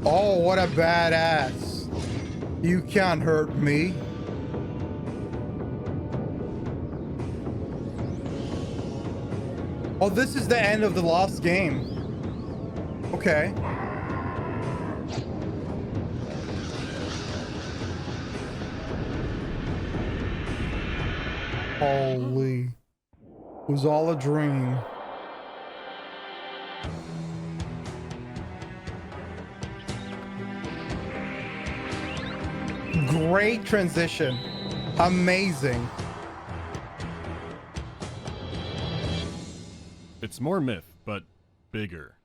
Oh, what a badass. You can't hurt me. Oh, this is the end of the last game. Okay. Holy. It was all a dream. Great transition. Amazing. It's more myth, but bigger.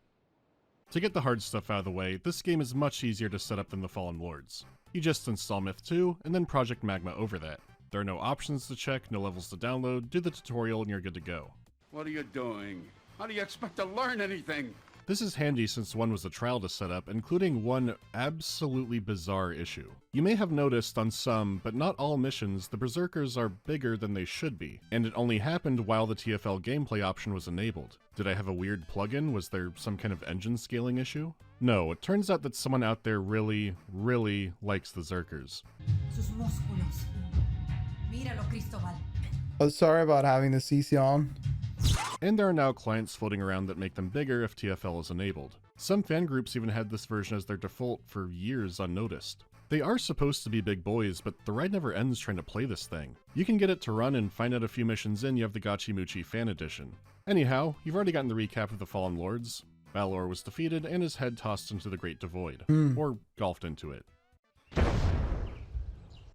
To get the hard stuff out of the way, this game is much easier to set up than the Fallen Lords. You just install Myth 2, and then Project Magma over that. There are no options to check, no levels to download, do the tutorial and you're good to go. What are you doing? How do you expect to learn anything? This is handy since one was a trial to set up, including one absolutely bizarre issue. You may have noticed on some, but not all missions, the Berserkers are bigger than they should be, and it only happened while the TFL gameplay option was enabled. Did I have a weird plugin? Was there some kind of engine scaling issue? No, it turns out that someone out there really, really likes the Zerkers. Sus músculos. Míralo, Cristóbal. Oh, sorry about having the CC on. And there are now clients floating around that make them bigger if TFL is enabled. Some fan groups even had this version as their default for years unnoticed. They are supposed to be big boys, but the ride never ends trying to play this thing. You can get it to run and find out a few missions in you have the Gachi Muchi fan edition. Anyhow, you've already gotten the recap of the Fallen Lords. Balor was defeated and his head tossed into the Great Devoid, or golfed into it.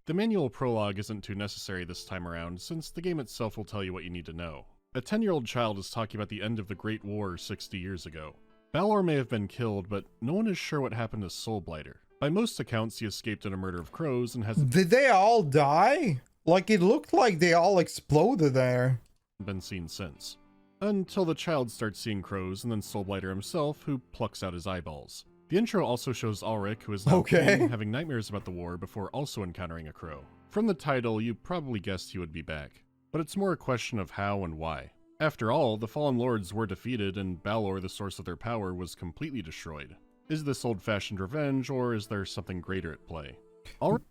The manual prologue isn't too necessary this time around, since the game itself will tell you what you need to know. A 10-year-old child is talking about the end of the Great War 60 years ago. Balor may have been killed, but no one is sure what happened to Soulblighter. By most accounts, he escaped in a murder of crows and hasn't Did they all die? Like, it looked like they all exploded there. been seen since. Until the child starts seeing crows and then Soulblighter himself, who plucks out his eyeballs. The intro also shows Ulrich, who is now king, having nightmares about the war before also encountering a crow. From the title, you probably guessed he would be back. But it's more a question of how and why. After all, the Fallen Lords were defeated and Balor, the source of their power, was completely destroyed. Is this old-fashioned revenge, or is there something greater at play?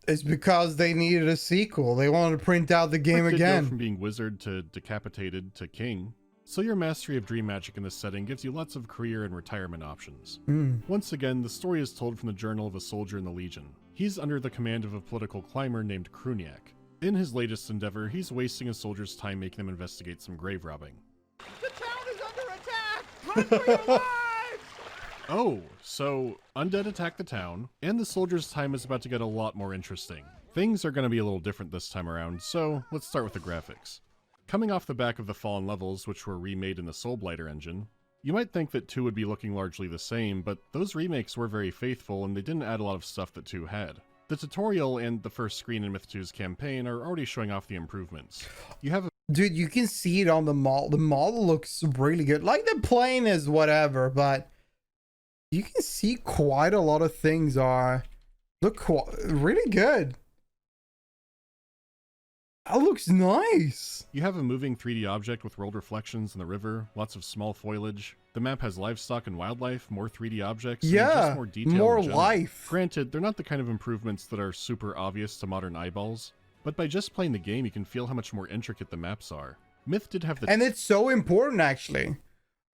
It's because they needed a sequel. They wanted to print out the game Ulrich did again. go from being wizard to decapitated to king. So your mastery of dream magic in this setting gives you lots of career and retirement options. Once again, the story is told from the journal of a soldier in the Legion. He's under the command of a political climber named Kruniak. In his latest endeavor, he's wasting his soldiers' time making them investigate some grave robbing. The town is under attack! Run for your lives! Oh, so undead attack the town, and the soldiers' time is about to get a lot more interesting. Things are going to be a little different this time around, so let's start with the graphics. Coming off the back of the Fallen levels, which were remade in the Soulblighter engine, you might think that 2 would be looking largely the same, but those remakes were very faithful and they didn't add a lot of stuff that 2 had. The tutorial and the first screen in Myth 2's campaign are already showing off the improvements. You have a Dude, you can see it on the model. The model looks really good. Like, the plane is whatever, but you can see quite a lot of things look really good. That looks nice. You have a moving 3D object with world reflections in the river, lots of small foliage. The map has livestock and wildlife, more 3D objects, and just more detail more in general. life. Granted, they're not the kind of improvements that are super obvious to modern eyeballs, but by just playing the game, you can feel how much more intricate the maps are. Myth did have the And it's so important, actually.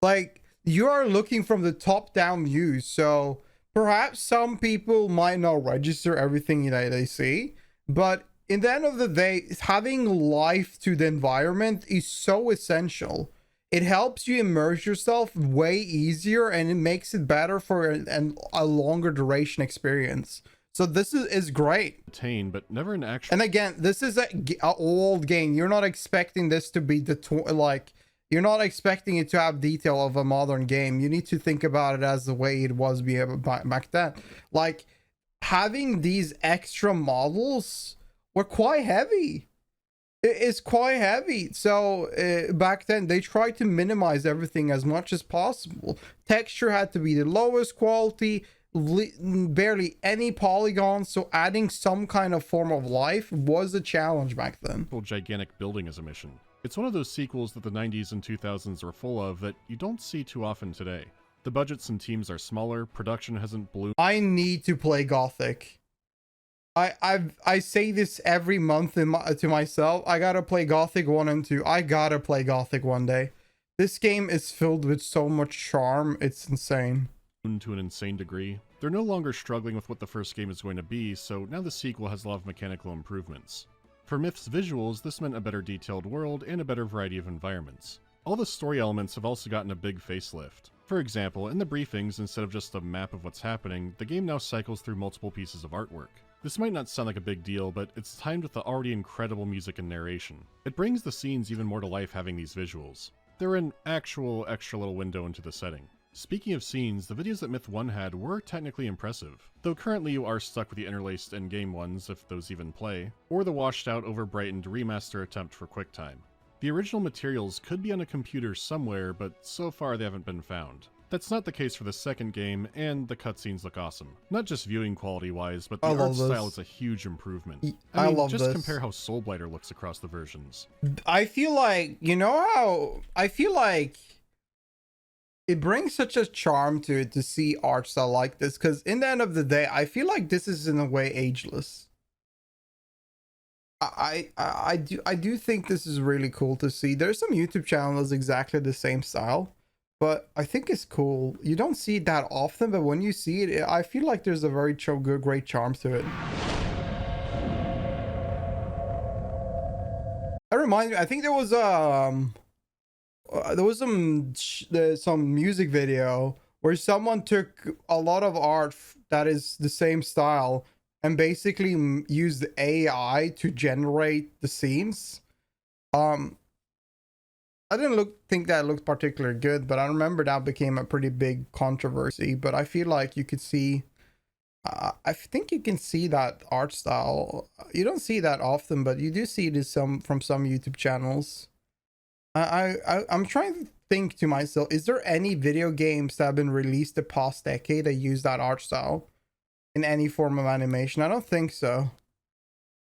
Like, you are looking from the top-down view, so perhaps some people might not register everything that they see, but in the end of the day, having life to the environment is so essential. It helps you immerse yourself way easier, and it makes it better for a longer duration experience. So this is great. attain, but never an actual. And again, this is a old game. You're not expecting this to be you're not expecting it to have detail of a modern game. You need to think about it as the way it was back then. Like, having these extra models were quite heavy. It's quite heavy. So back then they tried to minimize everything as much as possible. Texture had to be the lowest quality, barely any polygons, so adding some kind of form of life was a challenge back then. Gigantic building as a mission. It's one of those sequels that the 90s and 2000s were full of that you don't see too often today. The budgets and teams are smaller, production hasn't bloomed. I need to play Gothic. I say this every month to myself. I gotta play Gothic 1 and 2. I gotta play Gothic one day. This game is filled with so much charm. It's insane. To an insane degree. They're no longer struggling with what the first game is going to be, so now the sequel has a lot of mechanical improvements. For Myth's visuals, this meant a better detailed world and a better variety of environments. All the story elements have also gotten a big facelift. For example, in the briefings, instead of just a map of what's happening, the game now cycles through multiple pieces of artwork. This might not sound like a big deal, but it's timed with the already incredible music and narration. It brings the scenes even more to life having these visuals. They're an actual extra little window into the setting. Speaking of scenes, the videos that Myth 1 had were technically impressive, though currently you are stuck with the interlaced endgame ones, if those even play, or the washed out, over-brightened remaster attempt for QuickTime. The original materials could be on a computer somewhere, but so far they haven't been found. That's not the case for the second game, and the cutscenes look awesome. Not just viewing quality-wise, but the art style is a huge improvement. I mean, love just this. compare how Soulblighter looks across the versions. I feel like, you know how... I feel like it brings such a charm to it to see art style like this, because in the end of the day, I feel like this is in a way ageless. I do think this is really cool to see. There's some YouTube channels exactly the same style, but I think it's cool. You don't see it that often, but when you see it, I feel like there's a very great charm to it. That reminds me, I think there was some music video where someone took a lot of art that is the same style and basically used AI to generate the scenes. I didn't think that looked particularly good, but I remember that became a pretty big controversy. But I feel like you could see, I think you can see that art style. You don't see that often, but you do see it from some YouTube channels. I'm trying to think to myself, is there any video games that have been released the past decade that use that art style in any form of animation? I don't think so.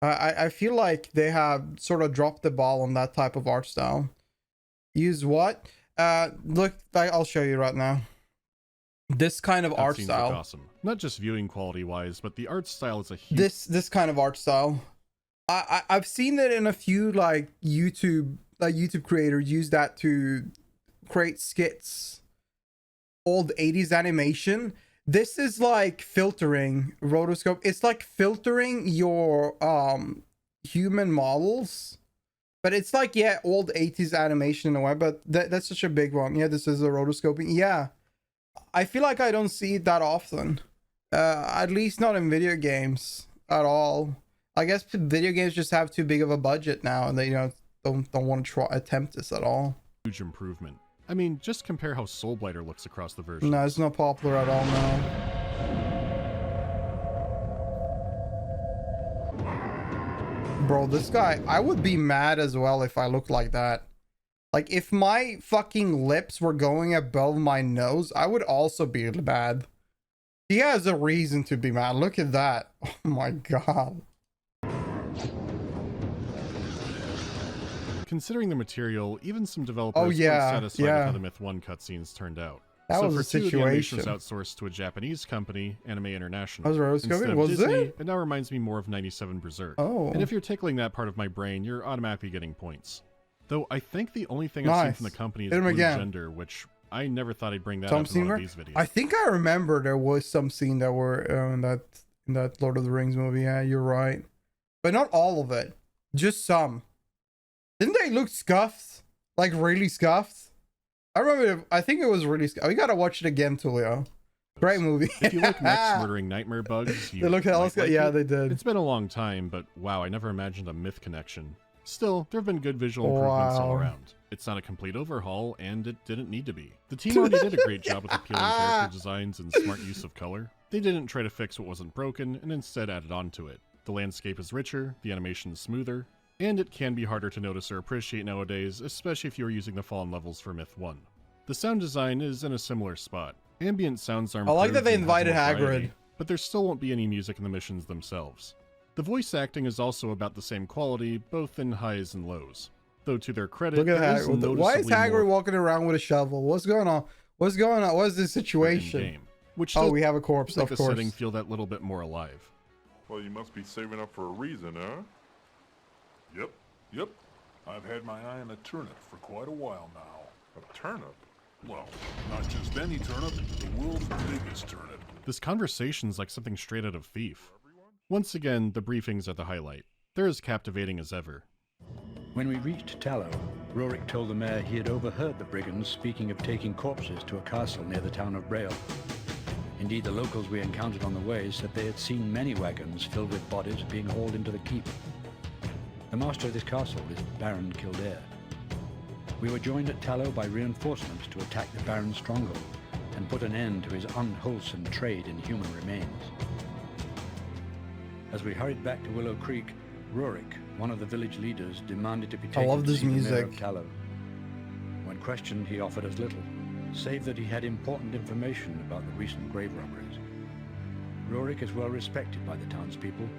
I feel like they have sort of dropped the ball on that type of art style. Use what? Look, I'll show you right now. This kind of art style. Awesome. Not just viewing quality wise, but the art style is a huge... This kind of art style. I've seen it in a few like YouTube creators use that to create skits. Old 80s animation. This is like filtering rotoscope. It's like filtering your human models, but it's like, yeah, old 80s animation in a way, but that's such a big one. Yeah, this is a rotoscoping. Yeah, I feel like I don't see it that often, at least not in video games at all. I guess video games just have too big of a budget now, and they, you know, don't want to attempt this at all. Huge improvement. I mean, just compare how Soulblighter looks across the version. No, it's not popular at all now. Bro, this guy, I would be mad as well if I looked like that. Like, if my fucking lips were going above my nose, I would also be mad. He has a reason to be mad. Look at that. Oh my god. Considering the material, even some developers weren't satisfied with how the Myth 1 cutscenes turned out. That was for a two, situation. The animation was outsourced to a Japanese company, Anime International. Instead of was Disney, it? It now reminds me more of 97 Berserk. Oh. And if you're tickling that part of my brain, you're automatically getting points. Though I think the only thing I've seen from the company is Blue Gender, which I never thought I'd bring that up in one of these videos. I think I remember there was some scene that were in that Lord of the Rings movie. Yeah, you're right. But not all of it. Just some. Didn't they look scuffed? Like really scuffed? I remember, I think it was really scuffed. We gotta watch it again, Tulio. Great movie. If you look next, Murdering Nightmare Bugs, you they look hella scuffed. Yeah, they did. It's been a long time, but wow, I never imagined a Myth connection. Still, there have been good visual improvements all around. It's not a complete overhaul, and it didn't need to be. The team already did a great job with appealing character designs and smart use of color. They didn't try to fix what wasn't broken, and instead added on to it. The landscape is richer, the animation is smoother, and it can be harder to notice or appreciate nowadays, especially if you are using the fallen levels for Myth 1. The sound design is in a similar spot. Ambient sounds are improved. I like that they invited Hagrid. Variety, but there still won't be any music in the missions themselves. The voice acting is also about the same quality, both in highs and lows. Though to their credit, look at Hagrid. Why is Hagrid walking around with a shovel? What's going on? What's going on? What's the in situation? game, which Oh, does we have a corpse, make of the course. setting feel that little bit more alive. Well, you must be saving up for a reason, huh? Yep. I've had my eye on a turnip for quite a while now. A turnip? Well, not just any turnip, the world's biggest turnip. This conversation's like something straight out of Thief. Once again, the briefings are the highlight. They're as captivating as ever. When we reached Tallow, Rorik told the mayor he had overheard the brigands speaking of taking corpses to a castle near the town of Braille. Indeed, the locals we encountered on the way said they had seen many wagons filled with bodies being hauled into the keep. The master of this castle is Baron Kildare. We were joined at Tallow by reinforcements to attack the Baron's stronghold and put an end to his unwholesome trade in human remains. As we hurried back to Willow Creek, Rorik, one of the village leaders, demanded to be taken love to this see the mayor music. of Tallow. When questioned, he offered us little, save that he had important information about the recent grave robberies. Rorik is well respected by the townspeople,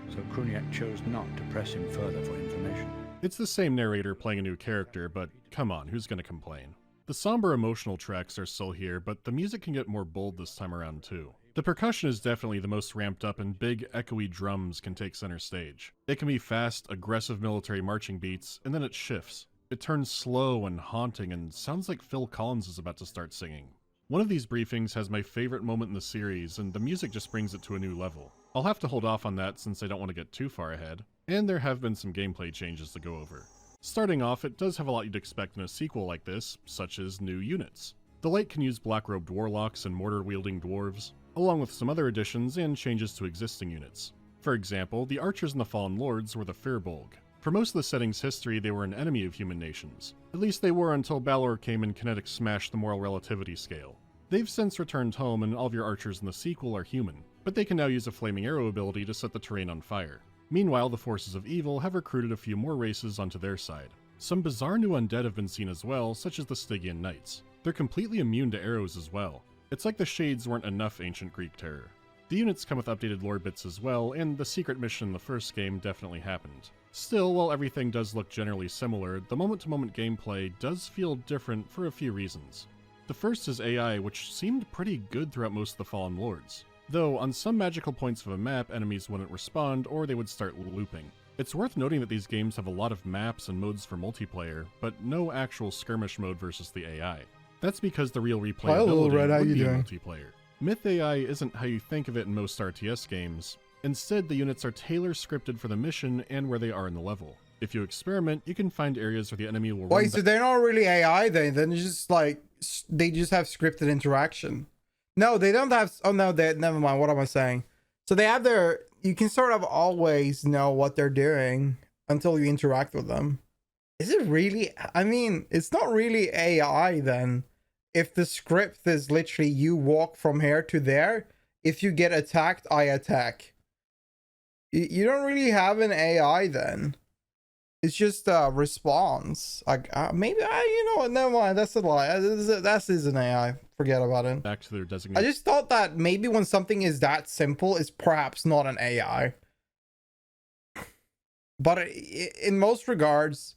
so Kruniak chose not to press him further for information. It's the same narrator playing a new character, but come on, who's gonna complain? The somber emotional tracks are still here, but the music can get more bold this time around too. The percussion is definitely the most ramped up, and big, echoey drums can take center stage. It can be fast, aggressive military marching beats, and then it shifts. It turns slow and haunting and sounds like Phil Collins is about to start singing. One of these briefings has my favorite moment in the series, and the music just brings it to a new level. I'll have to hold off on that since I don't want to get too far ahead, and there have been some gameplay changes to go over. Starting off, it does have a lot you'd expect in a sequel like this, such as new units. The Light can use black-robed warlocks and mortar-wielding dwarves, along with some other additions and changes to existing units. For example, the archers and the Fallen Lords were the Firbolg. For most of the setting's history, they were an enemy of human nations. At least they were until Balor came and kinetic smashed the moral relativity scale. They've since returned home, and all of your archers in the sequel are human, but they can now use a flaming arrow ability to set the terrain on fire. Meanwhile, the forces of evil have recruited a few more races onto their side. Some bizarre new undead have been seen as well, such as the Stygian Knights. They're completely immune to arrows as well. It's like the Shades weren't enough ancient Greek terror. The units come with updated lore bits as well, and the secret mission in the first game definitely happened. Still, while everything does look generally similar, the moment-to-moment gameplay does feel different for a few reasons. The first is AI, which seemed pretty good throughout most of the Fallen Lords. Though, on some magical points of a map, enemies wouldn't respond or they would start looping. It's worth noting that these games have a lot of maps and modes for multiplayer, but no actual skirmish mode versus the AI. That's because the real replayability would be in multiplayer. Myth AI isn't how you think of it in most RTS games. Instead, the units are tailor-scripted for the mission and where they are in the level. If you experiment, you can find areas where the enemy will Wait, so they're not really AI then? Then it's just like, they just have scripted interaction. No, they don't have, oh no, never mind, what am I saying? So they have their, you can sort of always know what they're doing until you interact with them. Is it really, I mean, it's not really AI then. If the script is literally you walk from here to there, if you get attacked, I attack. You don't really have an AI then. It's just a response. Maybe you know what? Never mind. That's a lie. That is an AI. Forget about it. Back to their designated. I just thought that maybe when something is that simple, it's perhaps not an AI. But in most regards,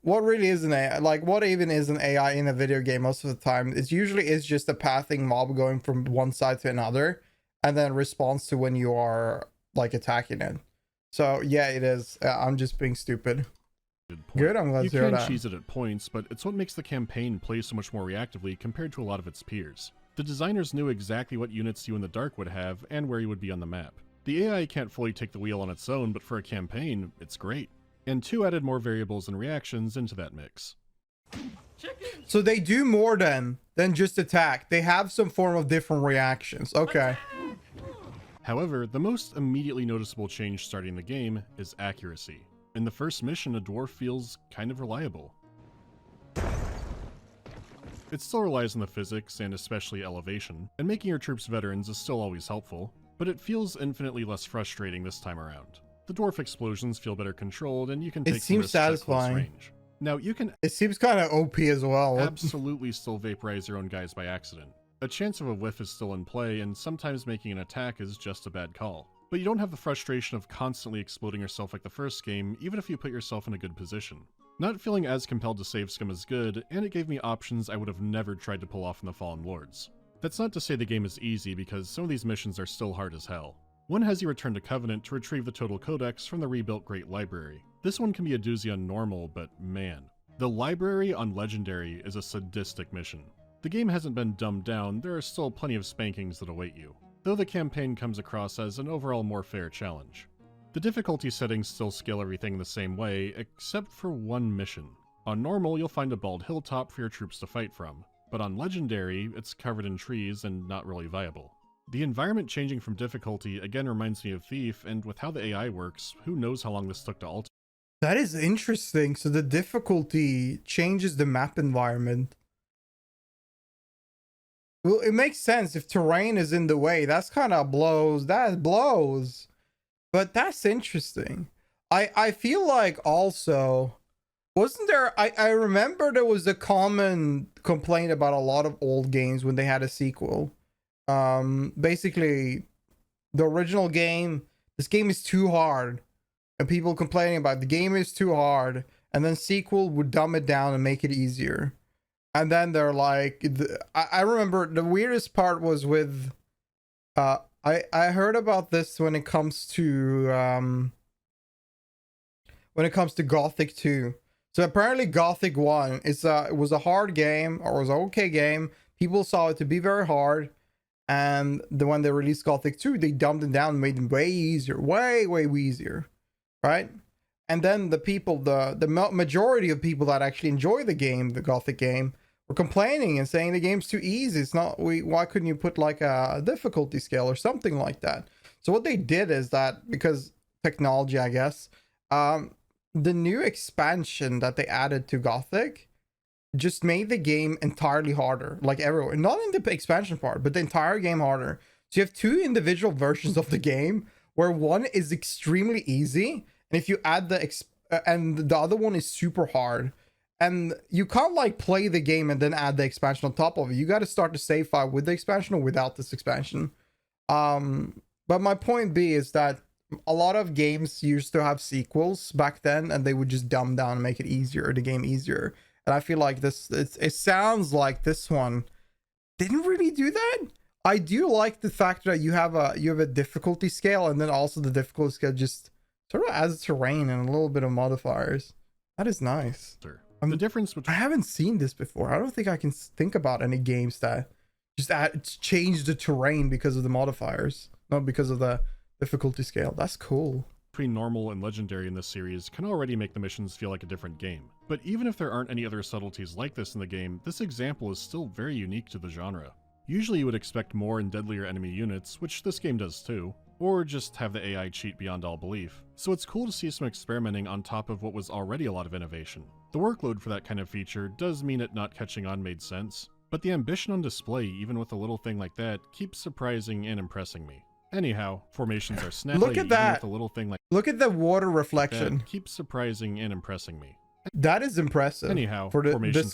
what really is an AI? Like, what even is an AI in a video game most of the time? It usually is just a pathing mob going from one side to another, and then response to when you are like attacking it. So yeah, it is. I'm just being stupid. Good, I'm glad to hear that. You can cheese it at points, but it's what makes the campaign play so much more reactively compared to a lot of its peers. The designers knew exactly what units you in the dark would have and where you would be on the map. The AI can't fully take the wheel on its own, but for a campaign, it's great. And 2 added more variables and reactions into that mix. So they do more than just attack. They have some form of different reactions. Okay. However, the most immediately noticeable change starting the game is accuracy. In the first mission, a dwarf feels kind of reliable. It still relies on the physics and especially elevation, and making your troops veterans is still always helpful, but it feels infinitely less frustrating this time around. The dwarf explosions feel better controlled, and you can take some risks at close range. Now, you can It seems kind of OP as well. absolutely still vaporize your own guys by accident. A chance of a whiff is still in play, and sometimes making an attack is just a bad call. But you don't have the frustration of constantly exploding yourself like the first game, even if you put yourself in a good position. Not feeling as compelled to save scum is good, and it gave me options I would have never tried to pull off in the Fallen Lords. That's not to say the game is easy, because some of these missions are still hard as hell. One has you return to Covenant to retrieve the Total Codex from the rebuilt Great Library. This one can be a doozy on normal, but man. The Library on Legendary is a sadistic mission. The game hasn't been dumbed down, there are still plenty of spankings that await you, though the campaign comes across as an overall more fair challenge. The difficulty settings still scale everything the same way, except for one mission. On normal, you'll find a bald hilltop for your troops to fight from, but on Legendary, it's covered in trees and not really viable. The environment changing from difficulty again reminds me of Thief, and with how the AI works, who knows how long this took to alter. That is interesting. So the difficulty changes the map environment. Well, it makes sense if terrain is in the way. That's kind of blows. That blows. But that's interesting. I feel like also, wasn't there, I remember there was a common complaint about a lot of old games when they had a sequel. Basically, the original game, this game is too hard. And people complaining about the game is too hard. And then sequel would dumb it down and make it easier. And then they're like, I remember the weirdest part was with, I heard about this when it comes to Gothic 2. So apparently Gothic 1 it was a hard game, or was an okay game. People saw it to be very hard. And when they released Gothic 2, they dumbed it down and made it way easier. Way easier. Right? And then the people, the majority of people that actually enjoy the game, the Gothic game, were complaining and saying the game's too easy. It's not, why couldn't you put like a difficulty scale or something like that? So what they did is that, because technology, I guess, the new expansion that they added to Gothic just made the game entirely harder, like everywhere. Not in the expansion part, but the entire game harder. So you have two individual versions of the game, where one is extremely easy, and if you add and the other one is super hard. And you can't like play the game and then add the expansion on top of it. You got to start the save file with the expansion or without this expansion. But my point B is that a lot of games used to have sequels back then, and they would just dumb down and make it easier, the game easier. And I feel like it sounds like this one didn't really do that. I do like the fact that you have a difficulty scale, and then also the difficulty scale just sort of adds terrain and a little bit of modifiers. That is nice. Sure. The difference between, I haven't seen this before. I don't think I can think about any games that just change the terrain because of the modifiers, not because of the difficulty scale. That's cool. Between normal and legendary in this series can already make the missions feel like a different game. But even if there aren't any other subtleties like this in the game, this example is still very unique to the genre. Usually you would expect more and deadlier enemy units, which this game does too, or just have the AI cheat beyond all belief. So it's cool to see some experimenting on top of what was already a lot of innovation. The workload for that kind of feature does mean it not catching on made sense, but the ambition on display, even with a little thing like that, keeps surprising and impressing me. Anyhow, formations are snappy. Look at that. With a little thing like look at the water reflection. that keeps surprising and impressing me. That is impressive. Anyhow, for formations this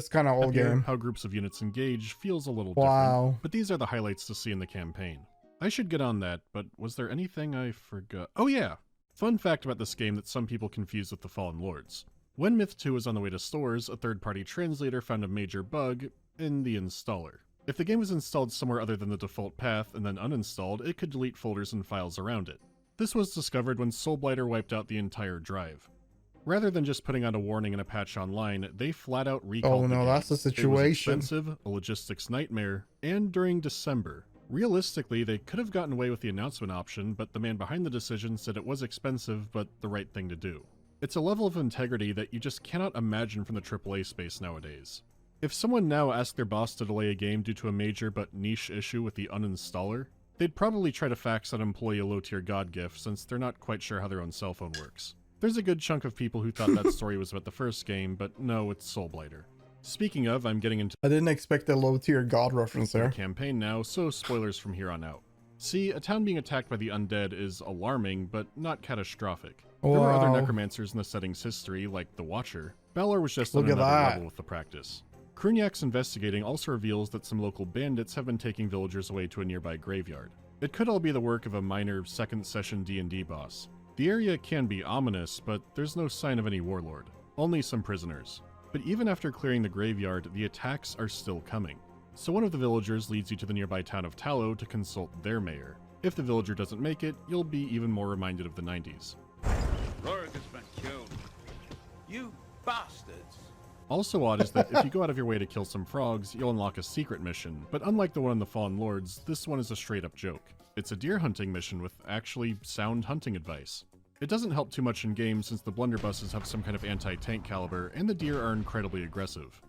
kind of old game. How groups of units engage feels a little Wow. different, but these are the highlights to see in the campaign. I should get on that, but was there anything I forgot? Oh yeah! Fun fact about this game that some people confuse with the Fallen Lords. When Myth 2 was on the way to stores, a third-party translator found a major bug in the installer. If the game was installed somewhere other than the default path and then uninstalled, it could delete folders and files around it. This was discovered when Soulblighter wiped out the entire drive. Rather than just putting out a warning in a patch online, they flat out recalled the game. That's the situation. It was expensive, a logistics nightmare, and during December. Realistically, they could have gotten away with the announcement option, but the man behind the decision said it was expensive, but the right thing to do. It's a level of integrity that you just cannot imagine from the AAA space nowadays. If someone now asked their boss to delay a game due to a major but niche issue with the uninstaller, they'd probably try to fax that employee a low-tier god gift since they're not quite sure how their own cell phone works. There's a good chunk of people who thought that story was about the first game, but no, it's Soulblighter. Speaking of, I'm getting into I didn't expect a low-tier god reference the there. campaign now, so spoilers from here on out. See, a town being attacked by the undead is alarming, but not catastrophic. There were other Wow. necromancers in the setting's history, like the Watcher. Balor was just on Look at another that. level with the practice. Krunyak's investigating also reveals that some local bandits have been taking villagers away to a nearby graveyard. It could all be the work of a minor second session D&D boss. The area can be ominous, but there's no sign of any warlord. only some prisoners. But even after clearing the graveyard, the attacks are still coming. So one of the villagers leads you to the nearby town of Tallow to consult their mayor. If the villager doesn't make it, you'll be even more reminded of the 90s. Rorik has been killed. You bastards! Also odd is that if you go out of your way to kill some frogs, you'll unlock a secret mission, but unlike the one in the Fallen Lords, this one is a straight up joke. It's a deer hunting mission with actually sound hunting advice. It doesn't help too much in game since the blunderbusses have some kind of anti-tank caliber, and the deer are incredibly aggressive.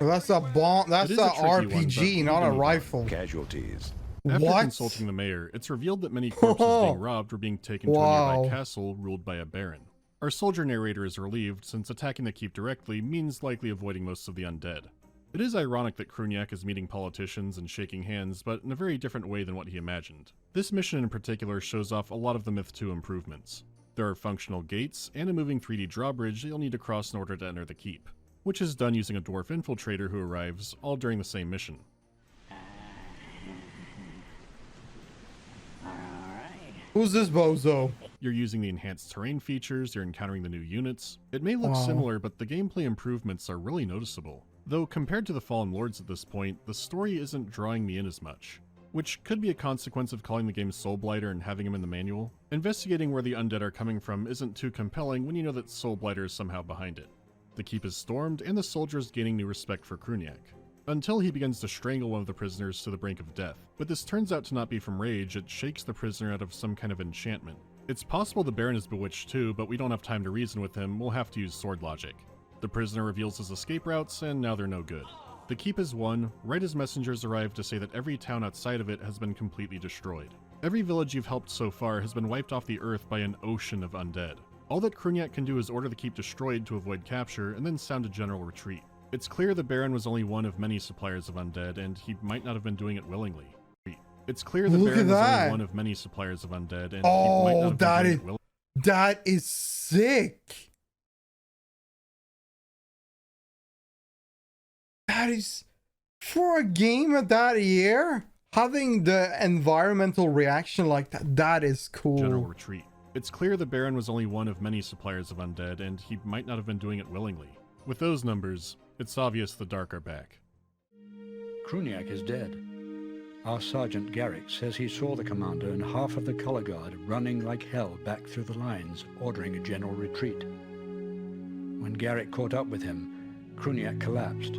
Well, that's a bomb. That's It is a a tricky one, RPG, but not we a can move on. rifle. Casualties. After What? consulting the mayor, it's revealed that many corpses being robbed were being taken to a Wow. nearby castle ruled by a baron. Our soldier narrator is relieved since attacking the keep directly means likely avoiding most of the undead. It is ironic that Kruniak is meeting politicians and shaking hands, but in a very different way than what he imagined. This mission in particular shows off a lot of the Myth 2 improvements. There are functional gates and a moving 3D drawbridge that you'll need to cross in order to enter the keep, which is done using a dwarf infiltrator who arrives, all during the same mission. Who's this bozo? You're using the enhanced terrain features, you're encountering the new units. It may look Wow. similar, but the gameplay improvements are really noticeable. Though compared to the Fallen Lords at this point, the story isn't drawing me in as much. Which could be a consequence of calling the game Soulblighter and having him in the manual. Investigating where the undead are coming from isn't too compelling when you know that Soulblighter is somehow behind it. The keep is stormed, and the soldiers gaining new respect for Kruniak. Until he begins to strangle one of the prisoners to the brink of death. But this turns out to not be from rage, it shakes the prisoner out of some kind of enchantment. It's possible the Baron is bewitched too, but we don't have time to reason with him, we'll have to use sword logic. The prisoner reveals his escape routes, and now they're no good. The keep is won, right as messengers arrive to say that every town outside of it has been completely destroyed. Every village you've helped so far has been wiped off the earth by an ocean of undead. All that Kruniak can do is order the keep destroyed to avoid capture, and then sound a general retreat. It's clear the Baron was only one of many suppliers of undead, and he might not have been doing it willingly. It's clear the Look Baron at was that. only one of many suppliers of undead, and he might not Oh, have been that doing is it willingly. that is sick. That is for a game of that year. Having the environmental reaction like that, that is General cool. retreat. It's clear the Baron was only one of many suppliers of undead, and he might not have been doing it willingly. With those numbers, it's obvious the Dark are back. Kruniak is dead. Our Sergeant Garrick says he saw the commander and half of the color guard running like hell back through the lines, ordering a general retreat. When Garrick caught up with him, Kruniak collapsed.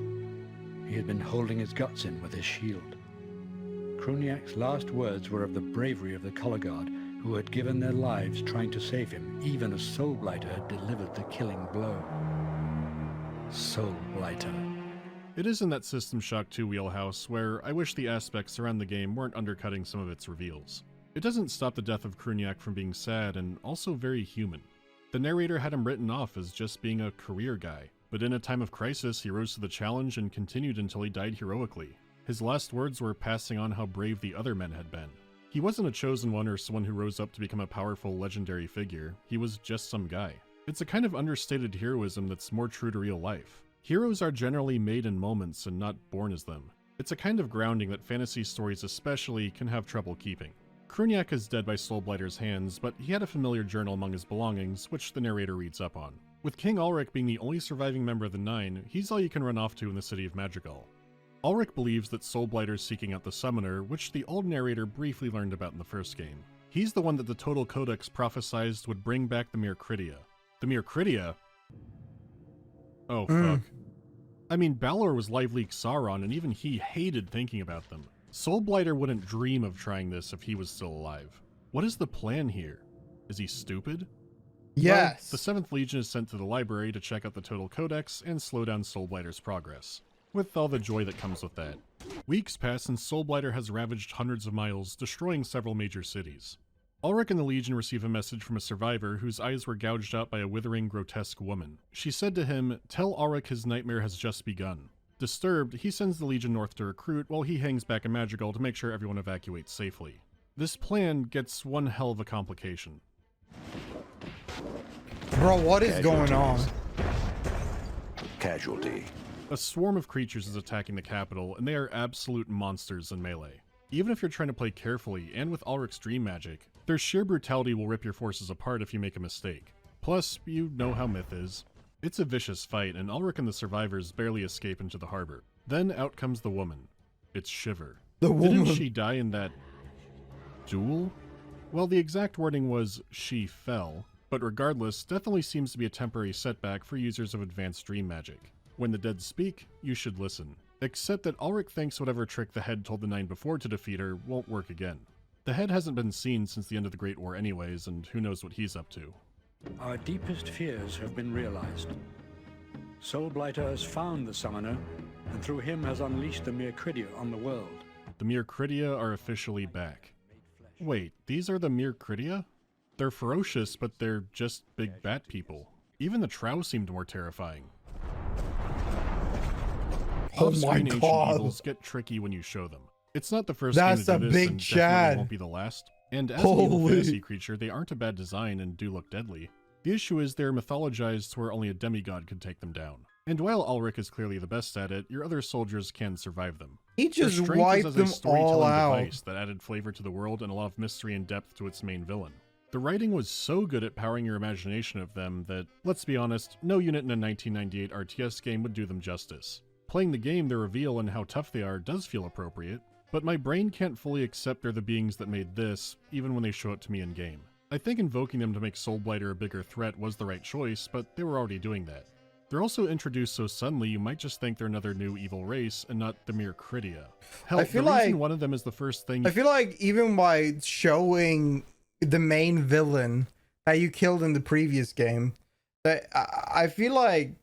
He had been holding his guts in with his shield. Kruniak's last words were of the bravery of the color guard, who had given their lives trying to save him, even as Soulblighter had delivered the killing blow. Soulblighter. It is in that System Shock 2 wheelhouse where I wish the aspects around the game weren't undercutting some of its reveals. It doesn't stop the death of Kruniak from being sad and also very human. The narrator had him written off as just being a career guy, but in a time of crisis he rose to the challenge and continued until he died heroically. His last words were passing on how brave the other men had been. He wasn't a chosen one or someone who rose up to become a powerful legendary figure, he was just some guy. It's a kind of understated heroism that's more true to real life. Heroes are generally made in moments and not born as them. It's a kind of grounding that fantasy stories especially can have trouble keeping. Kruniak is dead by Soulblighter's hands, but he had a familiar journal among his belongings, which the narrator reads up on. With King Ulrich being the only surviving member of the Nine, he's all you can run off to in the city of Madrigal. Ulrich believes that Soulblighter's seeking out the Summoner, which the old narrator briefly learned about in the first game. He's the one that the Total Codex prophesized would bring back the Mircridia. The Mircridia? Oh, fuck. I mean, Balor was Live Leak Sauron, and even he hated thinking about them. Soulblighter wouldn't dream of trying this if he was still alive. What is the plan here? Is he stupid? Yes. Well, the 7th Legion is sent to the library to check out the Total Codex and slow down Soulblighter's progress, with all the joy that comes with that. Weeks pass and Soulblighter has ravaged hundreds of miles, destroying several major cities. Ulrich and the Legion receive a message from a survivor whose eyes were gouged out by a withering, grotesque woman. She said to him, "Tell Ulrich his nightmare has just begun." Disturbed, he sends the Legion north to recruit while he hangs back in Madrigal to make sure everyone evacuates safely. This plan gets one hell of a complication. Bro, what is going on? Casualty. A swarm of creatures is attacking the capital, and they are absolute monsters in melee. Even if you're trying to play carefully, and with Ulrich's dream magic, their sheer brutality will rip your forces apart if you make a mistake. Plus, you know how Myth is. It's a vicious fight, and Ulrich and the survivors barely escape into the harbor. Then out comes the woman. It's Shiver. The woman. Didn't she die in that duel? Well, the exact wording was she fell, but regardless, definitely seems to be a temporary setback for users of advanced dream magic. When the dead speak, you should listen. Except that Ulrich thinks whatever trick the head told the 9 before to defeat her won't work again. The head hasn't been seen since the end of the Great War anyways, and who knows what he's up to. Our deepest fears have been realized. Soulblighter has found the summoner, and through him has unleashed the Mircridia on the world. The Mircridia are officially back. Wait, these are the Mircridia? They're ferocious, but they're just big bat people. Even the Trow seemed more terrifying. Oh my Off-screen ancient God. evils get tricky when you show them. It's not the first That's game to a do this, big and Chad. definitely won't be the last. And as an evil Holy. fantasy creature, they aren't a bad design and do look deadly. The issue is they're mythologized to where only a demigod could take them down. And while Ulrich is clearly the best at it, your other soldiers can survive them. He Their just strength is wiped as them a storytelling all out. device that added flavor to the world and a lot of mystery and depth to its main villain. The writing was so good at powering your imagination of them that, let's be honest, no unit in a 1998 RTS game would do them justice. Playing the game, the reveal and how tough they are does feel appropriate, but my brain can't fully accept they're the beings that made this, even when they show it to me in-game. I think invoking them to make Soulblighter a bigger threat was the right choice, but they were already doing that. They're also introduced so suddenly you might just think they're another new evil race and not the Mircridia. Hell, I feel the reason like- one of them is the first thing I feel like even by showing the main villain that you killed in the previous game, that I feel like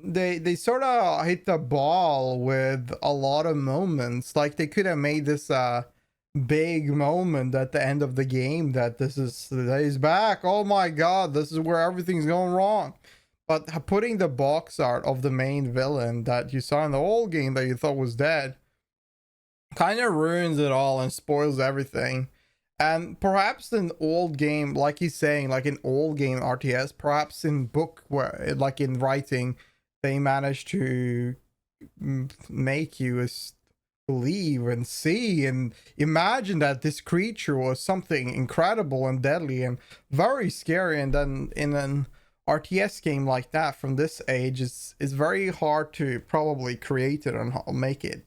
they sort of hit the ball with a lot of moments. Like they could have made this big moment at the end of the game that he's back. Oh my God, this is where everything's going wrong. But putting the box art of the main villain that you saw in the old game that you thought was dead kind of ruins it all and spoils everything. And perhaps an old game, like he's saying, like an old game RTS, perhaps in book, where like in writing, they managed to make you believe and see and imagine that this creature was something incredible and deadly and very scary. And then in an RTS game like that from this age, it's very hard to probably create it and make it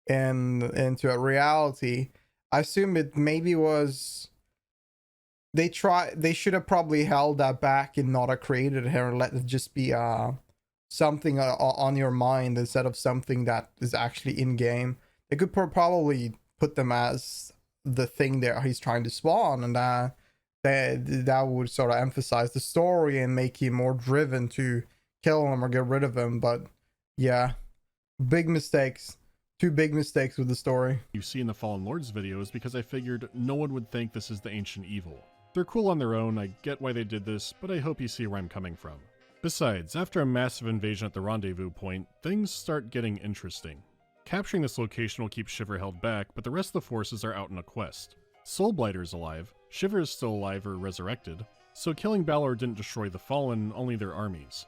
into a reality. I assume it maybe was they should have probably held that back and not created it here and let it just be something on your mind instead of something that is actually in game. They could probably put them as the thing that he's trying to spawn, and that would sort of emphasize the story and make you more driven to kill him or get rid of him. But yeah, big mistakes. 2 big mistakes with the story. you see in the Fallen Lords videos because I figured no one would think this is the ancient evil. They're cool on their own, I get why they did this, but I hope you see where I'm coming from. Besides, after a massive invasion at the rendezvous point, things start getting interesting. Capturing this location will keep Shiver held back, but the rest of the forces are out on a quest. Soulblighter's alive, Shiver is still alive or resurrected, so killing Balor didn't destroy the Fallen, only their armies.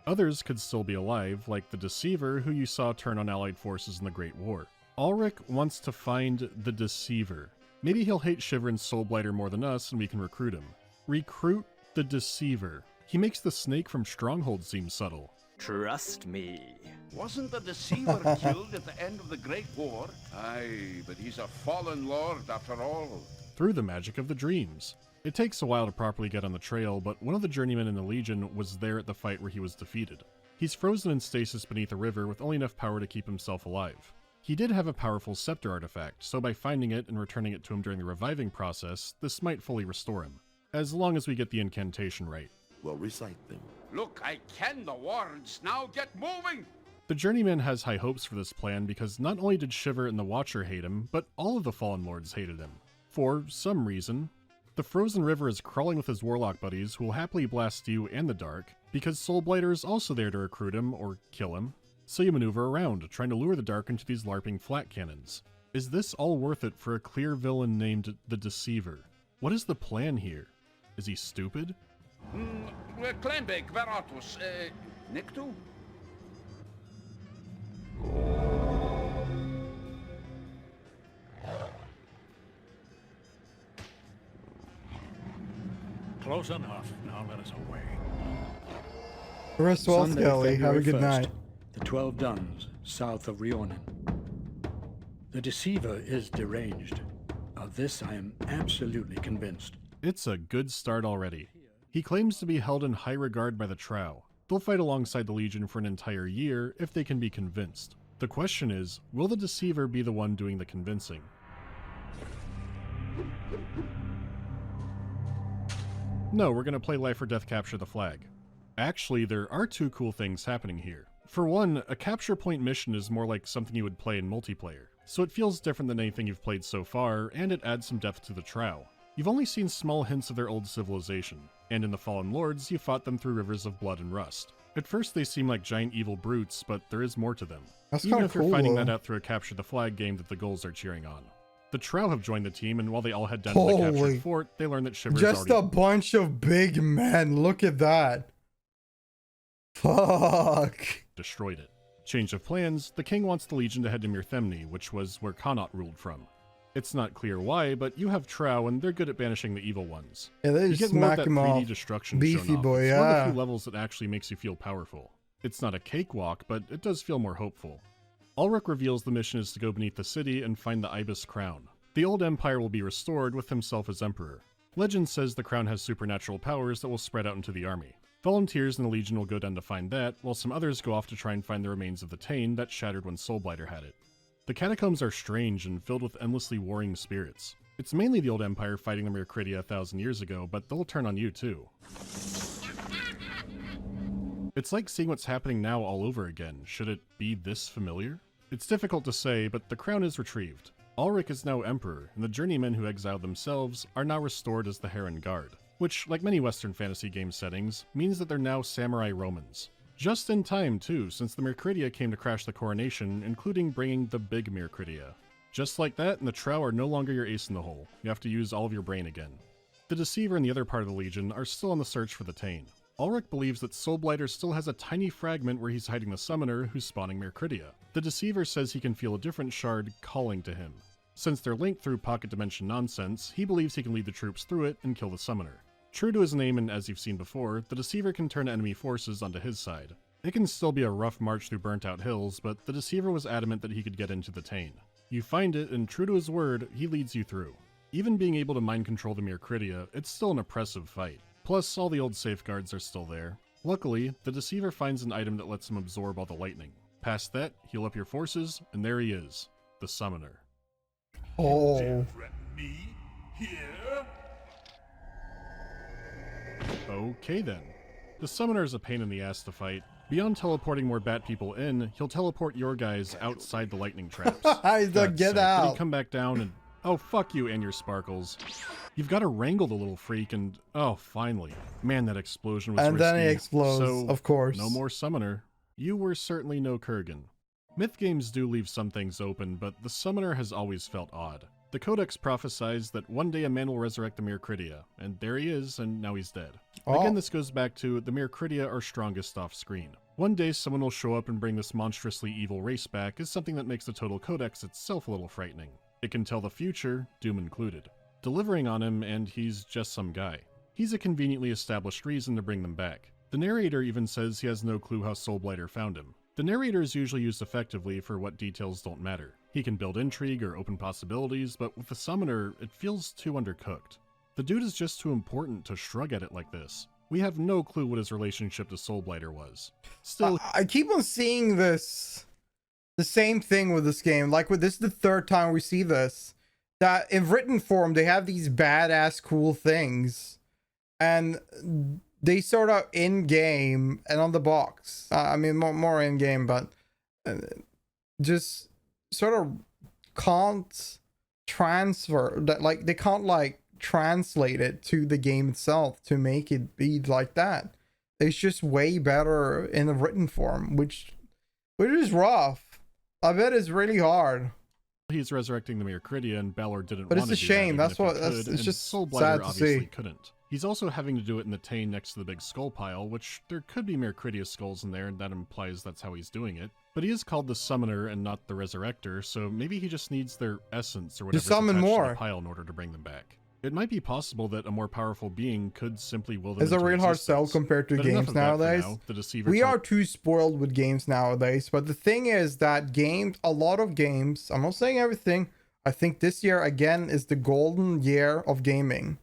Others could still be alive, like the Deceiver, who you saw turn on allied forces in the Great War. Ulrich wants to find the Deceiver. Maybe he'll hate Shiver and Soulblighter more than us and we can recruit him. Recruit the Deceiver. He makes the snake from Stronghold seem subtle. Trust me. Wasn't the Deceiver killed at the end of the Great War? Aye, but he's a fallen lord after all. Through the magic of the dreams. It takes a while to properly get on the trail, but one of the journeymen in the Legion was there at the fight where he was defeated. He's frozen in stasis beneath a river with only enough power to keep himself alive. He did have a powerful scepter artifact, so by finding it and returning it to him during the reviving process, this might fully restore him. As long as we get the incantation right. Well, recite them. Look, I ken the words. Now get moving! The journeyman has high hopes for this plan because not only did Shiver and the Watcher hate him, but all of the Fallen Lords hated him. For some reason. The frozen river is crawling with his warlock buddies who will happily blast you and the dark, because Soulblighter is also there to recruit him or kill him, so you maneuver around, trying to lure the dark into these LARPing flat cannons. Is this all worth it for a clear villain named the Deceiver? What is the plan here? Is he stupid? Kleinbeck, Veratus, Nictu? Close enough. Now let us away. Rest well, Sunday, Skelly. Have a February good 1st, night. The 12 Duns, south of Rionen. The Deceiver is deranged. Of this I am absolutely convinced. It's a good start already. He claims to be held in high regard by the Trow. They'll fight alongside the Legion for an entire year if they can be convinced. The question is, will the Deceiver be the one doing the convincing? No, we're gonna play Life or Death Capture the Flag. Actually, there are two cool things happening here. For one, a capture point mission is more like something you would play in multiplayer, so it feels different than anything you've played so far, and it adds some depth to the Trow. You've only seen small hints of their old civilization, and in the Fallen Lords, you fought them through rivers of blood and rust. At first they seem like giant evil brutes, but there is more to them. That's Even kinda if you're cool, finding though. that out through a Capture the Flag game that the Gulls are cheering on. The Trow have joined the team, and while they all head down to the Holy. captured fort, they learn that Shiver's Just already a bunch of big men. Look at that. Fuck. destroyed it. Change of plans, the king wants the Legion to head to Mirthemne, which was where Connaught ruled from. It's not clear why, but you have Trow, and they're good at banishing the evil ones. Yeah, they You just get more of smack that him 3D off. destruction Beefy shown off. boy, It's one of the yeah. few levels that actually makes you feel powerful. It's not a cakewalk, but it does feel more hopeful. Ulrich reveals the mission is to go beneath the city and find the Ibis crown. The old empire will be restored with himself as emperor. Legend says the crown has supernatural powers that will spread out into the army. Volunteers in the Legion will go down to find that, while some others go off to try and find the remains of the Tain that shattered when Soulblighter had it. The catacombs are strange and filled with endlessly warring spirits. It's mainly the old empire fighting the Mircridia 1,000 years ago, but they'll turn on you too. It's like seeing what's happening now all over again. Should it be this familiar? It's difficult to say, but the crown is retrieved. Ulrich is now emperor, and the journeymen who exiled themselves are now restored as the Heron Guard, which, like many Western fantasy game settings, means that they're now samurai Romans. Just in time, too, since the Mircridia came to crash the coronation, including bringing the big Mircridia. Just like that, and the Trow are no longer your ace in the hole. You have to use all of your brain again. The Deceiver and the other part of the Legion are still on the search for the Tain. Ulrich believes that Soulblighter still has a tiny fragment where he's hiding the summoner who's spawning Mircridia. The Deceiver says he can feel a different shard calling to him. Since they're linked through pocket dimension nonsense, he believes he can lead the troops through it and kill the summoner. True to his name, and as you've seen before, the Deceiver can turn enemy forces onto his side. It can still be a rough march through burnt-out hills, but the Deceiver was adamant that he could get into the Tain. You find it, and true to his word, he leads you through. Even being able to mind control the Mircridia, it's still an oppressive fight. Plus, all the old safeguards are still there. Luckily, the Deceiver finds an item that lets him absorb all the lightning. Past that, heal up your forces, and there he is, the Summoner. Oh. Threaten me? Here? Okay then. The Summoner is a pain in the ass to fight. Beyond teleporting more bat people in, he'll teleport your guys outside the lightning traps. He's like, God's get sake, then out. he'd come back down and... Oh, fuck you and your sparkles. You've got to wrangle the little freak and... Oh, finally. Man, that explosion was And then he risky. explodes, So, of course. no more Summoner. You were certainly no Kurgan. Myth games do leave some things open, but the Summoner has always felt odd. The Codex prophesies that one day a man will resurrect the Mircridia, and there he is, and now he's dead. Oh. Again, this goes back to the Mircridia are strongest off-screen. One day someone will show up and bring this monstrously evil race back is something that makes the total Codex itself a little frightening. It can tell the future, Doom included. Delivering on him, and he's just some guy. He's a conveniently established reason to bring them back. The narrator even says he has no clue how Soulblighter found him. The narrator is usually used effectively for what details don't matter. He can build intrigue or open possibilities, but with the Summoner, it feels too undercooked. The dude is just too important to shrug at it like this. We have no clue what his relationship to Soulblighter was. Still, I keep on seeing this, the same thing with this game. Like, with this is the third time we see this. That in written form, they have these badass cool things, and they sort of in game and on the box. I mean, more in game, but just sort of can't transfer that. Like, they can't like translate it to the game itself to make it be like that. It's just way better in the written form, which is rough. I bet it's really hard. he's resurrecting the Mircridia, and Balor didn't But want it's to a do that, shame. even That's if he what- could, that's- it's and just Soulblighter sad to obviously see. couldn't. He's also having to do it in the Tain next to the big skull pile, which there could be Mircridia skulls in there, and that implies that's how he's doing it. But he is called the Summoner and not the Resurrector, so maybe he just needs their essence or whatever summon attached to more. the pile in order to bring them back. It might be possible that a more powerful being could simply will them It's a into real hard sell existence. compared to But enough games of that for nowadays. now. The Deceiver We are too spoiled with games nowadays, but the thing is that a lot of games, I'm not saying everything, I think this year again is the golden year of gaming.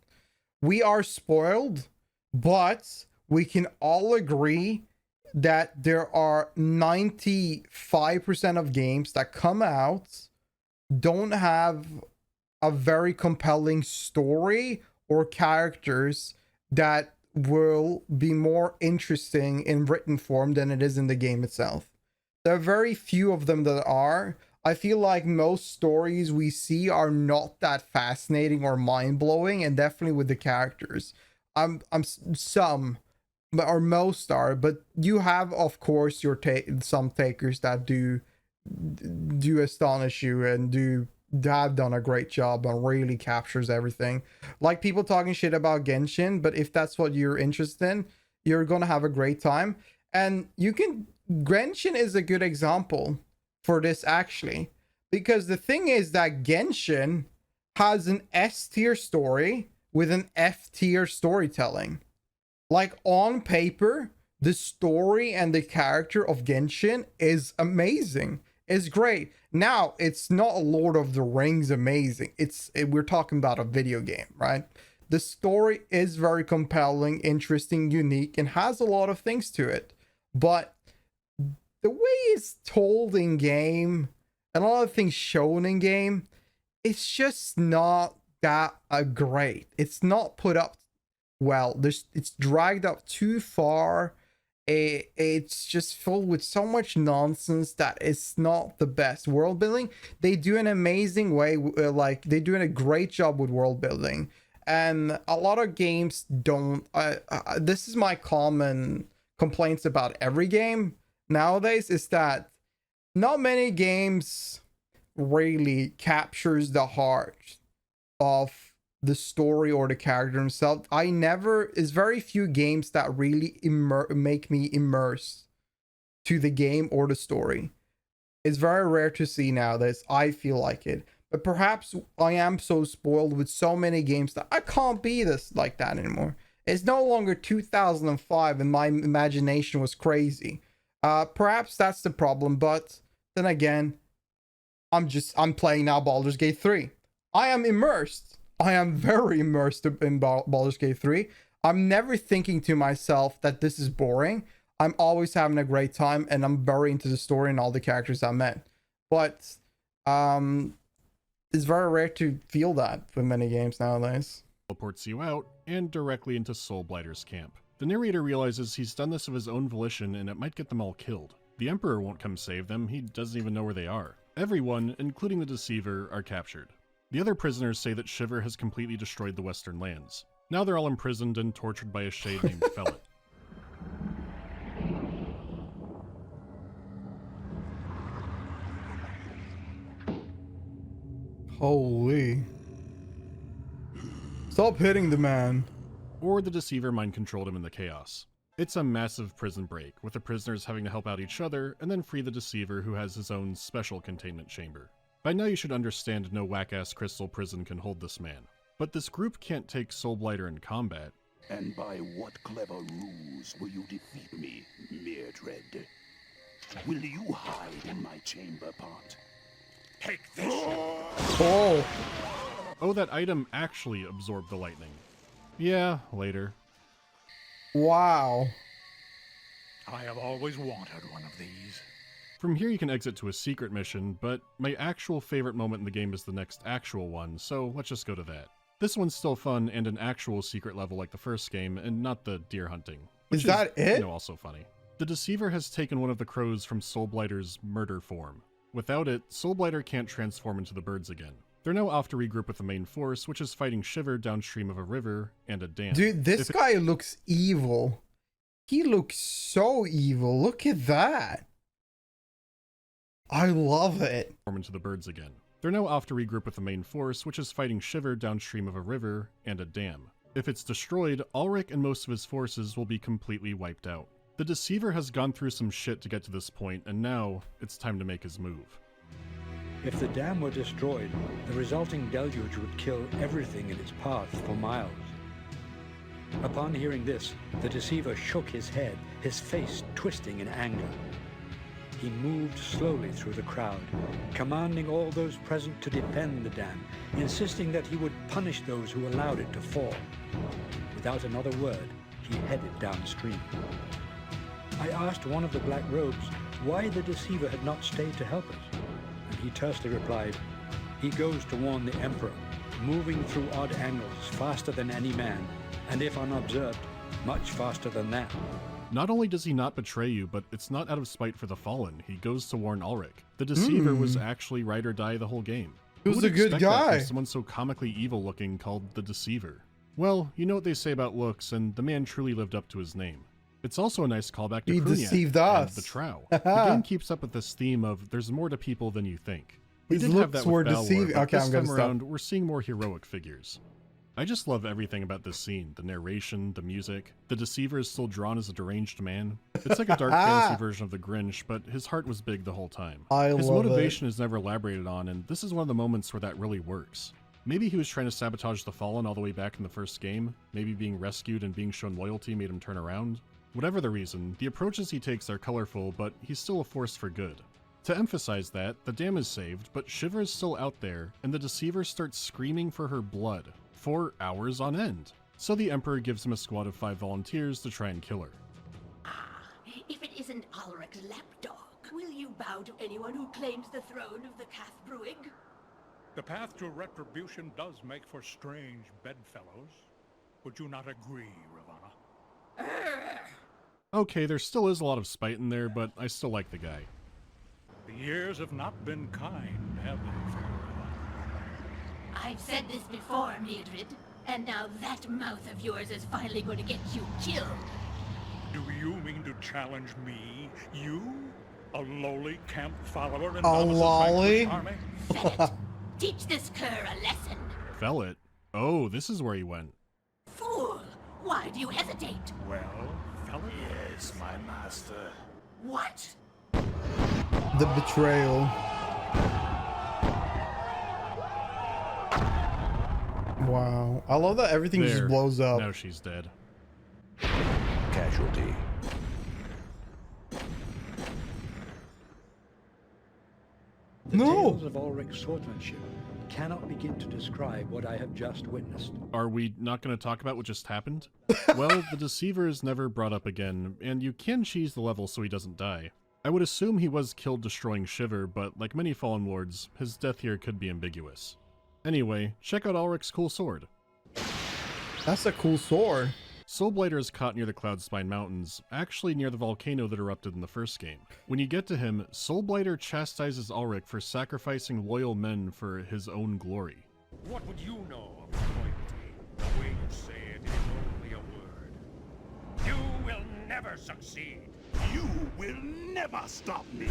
We are spoiled, but we can all agree that there are 95% of games that come out don't have a very compelling story or characters that will be more interesting in written form than it is in the game itself. There are very few of them that are. I feel like most stories we see are not that fascinating or mind-blowing, and definitely with the characters. Some or most are, but you have, of course, your some takers that do astonish you and have done a great job and really captures everything. Like people talking shit about Genshin, but if that's what you're interested in, you're gonna have a great time. And Genshin is a good example for this actually, because the thing is that Genshin has an S tier story with an F tier storytelling. Like on paper, the story and the character of Genshin is amazing. It's great. Now, it's not Lord of the Rings amazing. We're talking about a video game, right? The story is very compelling, interesting, unique, and has a lot of things to it. But the way it's told in game and a lot of things shown in game, it's just not that great. It's not put up well. It's dragged up too far. It's just filled with so much nonsense that it's not the best world building. They do an amazing way, like they're doing a great job with world building, and a lot of games don't. This is my common complaints about every game nowadays, is that not many games really captures the heart of the story or the character himself. It's very few games that really make me immerse to the game or the story. It's very rare to see nowadays. I feel like it, but perhaps I am so spoiled with so many games that I can't be this like that anymore. It's no longer 2005 and my imagination was crazy. Perhaps that's the problem, but then again, I'm playing now Baldur's Gate 3. I am immersed. I am very immersed in Baldur's Gate 3. I'm never thinking to myself that this is boring. I'm always having a great time, and I'm very into the story and all the characters I met. But it's very rare to feel that with many games nowadays. teleports you out and directly into Soulblighter's camp. The narrator realizes he's done this of his own volition and it might get them all killed. The Emperor won't come save them, he doesn't even know where they are. Everyone, including the Deceiver, are captured. The other prisoners say that Shiver has completely destroyed the Western lands. Now they're all imprisoned and tortured by a shade named Fellet. Holy. Stop hitting the man. Or the Deceiver mind-controlled him in the chaos. It's a massive prison break, with the prisoners having to help out each other and then free the Deceiver, who has his own special containment chamber. By now you should understand no whack-ass crystal prison can hold this man. But this group can't take Soulblighter in combat. And by what clever ruse will you defeat me, Meirdred? Will you hide in my chamber pot? Take this! Oh. Oh, that item actually absorbed the lightning. Yeah, later. Wow. I have always wanted one of these. From here you can exit to a secret mission, but my actual favorite moment in the game is the next actual one, so let's just go to that. This one's still fun and an actual secret level like the first game, and not the deer hunting. Which Is that it? You know, also funny. The Deceiver has taken one of the crows from Soulblighter's murder form. Without it, Soulblighter can't transform into the birds again. They're now off to regroup with the main force, which is fighting Shiver downstream of a river and a dam. Dude, this guy looks evil. He looks so evil. Look at that. I love it. Into the birds again. They're now off to regroup with the main force, which is fighting Shiver downstream of a river and a dam. If it's destroyed, Ulrich and most of his forces will be completely wiped out. The Deceiver has gone through some shit to get to this point, and now it's time to make his move. If the dam were destroyed, the resulting deluge would kill everything in its path for miles. Upon hearing this, the Deceiver shook his head, his face twisting in anger. He moved slowly through the crowd, commanding all those present to defend the dam, insisting that he would punish those who allowed it to fall. Without another word, he headed downstream. I asked one of the Black Robes why the Deceiver had not stayed to help us, and he tersely replied, "He goes to warn the Emperor, moving through odd angles faster than any man, and if unobserved, much faster than that." Not only does he not betray you, but it's not out of spite for the Fallen. He goes to warn Ulrich. The Deceiver was actually ride or die the whole game. He was a good guy. Someone so comically evil looking called the Deceiver. Well, you know what they say about looks, and the man truly lived up to his name. It's also a nice callback to He Kruniak deceived and us. the Trow. The game keeps up with this theme of there's more to people than you think. We His did have looks that were with Balor, deceiving. but Okay, this I'm gonna time stop. around, we're seeing more heroic figures. I just love everything about this scene. The narration, the music. The Deceiver is still drawn as a deranged man. It's like a dark fantasy version of the Grinch, but his heart was big the whole time. His motivation is never elaborated on, and this is one of the moments where that really works. Maybe he was trying to sabotage the Fallen all the way back in the first game. Maybe being rescued and being shown loyalty made him turn around. Whatever the reason, the approaches he takes are colorful, but he's still a force for good. To emphasize that, the dam is saved, but Shiva is still out there, and the Deceiver starts screaming for her blood. For hours on end. So the Emperor gives him a squad of 5 volunteers to try and kill her. If it isn't Ulrich's lapdog, will you bow to anyone who claims the throne of the Cathbruig? The path to retribution does make for strange bedfellows. Would you not agree, Ravana? Okay, there still is a lot of spite in there, but I still like the guy. The years have not been kind, have they, fair Ravana? I've said this before, Mildred, and now that mouth of yours is finally going to get you killed. Do you mean to challenge me? You? A lowly camp follower in A lolly? army? Fennett, teach this cur a lesson. Fellet? Oh, this is where he went. Fool! Why do you hesitate? Well, fellow? Yes, my master. What? The betrayal. Wow. I love that everything just There. blows up. Now she's dead. Casualty. The No. tales of Ulrich's swordsmanship cannot begin to describe what I have just witnessed. Are we not going to talk about what just happened? Well, the Deceiver is never brought up again, and you can cheese the level so he doesn't die. I would assume he was killed destroying Shiver, but like many Fallen Lords, his death here could be ambiguous. Anyway, check out Ulrich's cool sword. That's a cool sword. Soulblighter is caught near the Cloudspine Mountains, actually near the volcano that erupted in the first game. When you get to him, Soulblighter chastises Ulrich for sacrificing loyal men for his own glory. What would you know of loyalty? The way you say it is only a word. You will never succeed. You will never stop me.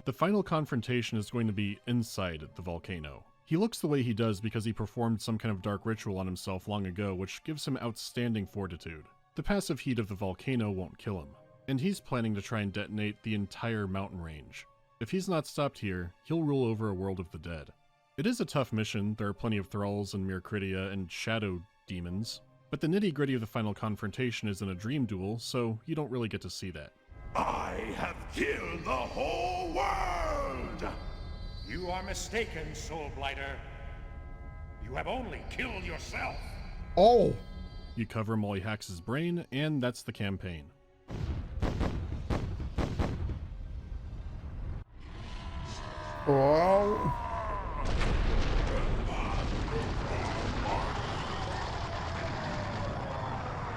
The final confrontation is going to be inside the volcano. He looks the way he does because he performed some kind of dark ritual on himself long ago, which gives him outstanding fortitude. The passive heat of the volcano won't kill him, and he's planning to try and detonate the entire mountain range. If he's not stopped here, he'll rule over a world of the dead. It is a tough mission. There are plenty of thralls and Mircridia and shadow demons, but the nitty-gritty of the final confrontation is in a dream duel, so you don't really get to see that. I have killed the whole world! You are mistaken, Soulblighter. You have only killed yourself. Oh. You cover him while he hacks his brain, and that's the campaign. Wow.